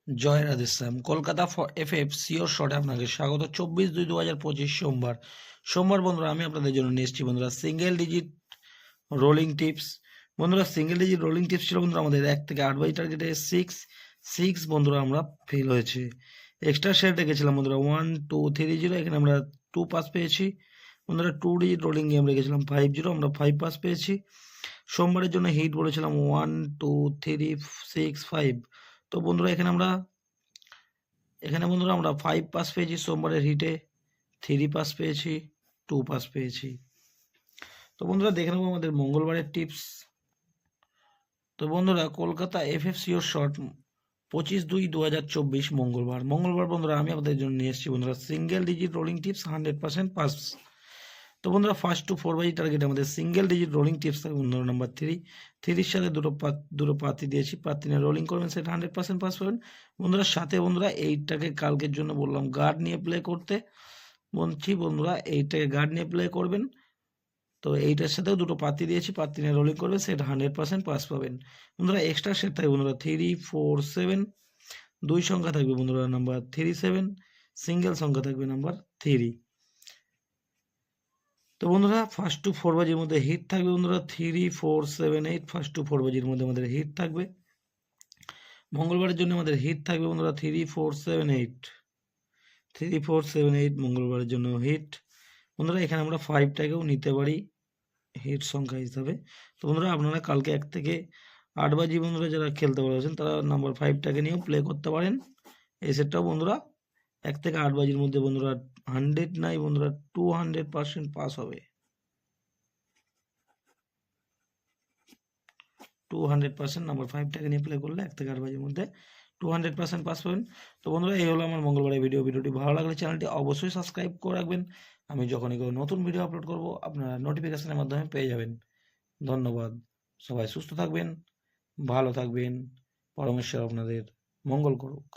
জয় Radheshyam. Kolkata FF sure শটে আপনাকে স্বাগত। 24/2/2025 সোমবার। বন্ধুরা আমি আপনাদের জন্য নিয়ে এসেছি বন্ধুরা সিঙ্গেল ডিজিট রোলিং টিপস। বন্ধুরা সিঙ্গেল ডিজিট রোলিং টিপস ছিল বন্ধুরা আমাদের 1 থেকে 8 বাজি টার্গেটে 6 বন্ধুরা আমরা ফেল হয়েছে। এক্সট্রা শেয়ার রেখেছিলাম বন্ধুরা 1 2 3 0, এখানে আমরা 2 পাস পেয়েছি। বন্ধুরা 2 ডিজিট রোলিং গেম রেখেছিলাম 5 0, আমরা 5 পাস পেয়েছি। সোমবারের জন্য হিট বলেছিলাম 1 2 3 6 5। তো বন্ধুরা এখানে বন্ধুরা আমরা 5 পাস পেয়েছি সোমবারের হিটে, 3 পাস পেয়েছি, 2 পাস পেয়েছি। তো বন্ধুরা দেখে নেবো আমাদের মঙ্গলবারের টিপস। তো বন্ধুরা কলকাতা এফএফসিওর শট 25/2/2024 মঙ্গলবার বন্ধুরা আমি আপনাদের জন্য নিয়ে এসেছি বন্ধুরা single digit rolling tips 100% pass. তো বন্ধুরা ফার্স্ট টু 4 বাজি টার্গেট আমাদের সিঙ্গেল ডিজিট রোলিং টিপস থাকবে বন্ধুরা নাম্বার 3 সাথে দুটো পাতি দিয়েছি, পাতি নিয়ে রোলিং করবেন, সেটা 100% পাস পাবেন বন্ধুরা। সাথে বন্ধুরা এইটাকে কালকের জন্য বললাম গার্ড নিয়ে প্লে করতে বলছি বন্ধুরা, এইটাকে গার্ড নিয়ে প্লে করবেন। তো এইটার সাথেও দুটো পাতি দিয়েছি, পাতি নিয়ে রোলিং করবেন, সেটা 100% পাস পাবেন বন্ধুরা। এক্সট্রা সেট থাকবে বন্ধুরা 3 4 7, 2 সংখ্যা থাকবে বন্ধুরা নাম্বার 3 7, সিঙ্গেল সংখ্যা থাকবে নাম্বার 3। তো বন্ধুরা ফার্স্ট টু 4 বাজির মধ্যে হিট থাকবে বন্ধুরা 3 4 7 8, ফার্স্ট টু 4 বাজির মধ্যে আমাদের হিট থাকবে। মঙ্গলবারের জন্য আমাদের হিট থাকবে বন্ধুরা 3 4 7 8, 3 4 7 8 মঙ্গলবারের জন্য হিট বন্ধুরা। এখানে আমরা 5টাকেও নিতে পারি হিট সংখ্যা হিসাবে। তো বন্ধুরা আপনারা কালকে 1 থেকে 8 বাজি বন্ধুরা যারা খেলতে পারছেন তারা নাম্বার 5টাকে নিয়েও প্লে করতে পারেন। এই সেটটাও বন্ধুরা 1 থেকে 8 বাজির মধ্যে বন্ধুরা 100 নাই বন্ধুরা 200% পাস হবে, 200% নাম্বার 5টাকে নিয়ে প্লে করলে 1 থেকে 8 বাজির মধ্যে 200% পাস পাবেন। তো বন্ধুরা এই হলো আমার মঙ্গলবারের ভিডিওটি ভালো লাগলে চ্যানেলটি অবশ্যই সাবস্ক্রাইব করে রাখবেন। আমি যখনই কোনো নতুন ভিডিও আপলোড করব আপনারা নোটিফিকেশনের মাধ্যমে পেয়ে যাবেন। ধন্যবাদ। সবাই সুস্থ থাকবেন, ভালো থাকবেন, পরমেশ্বর আপনাদের মঙ্গল করুক।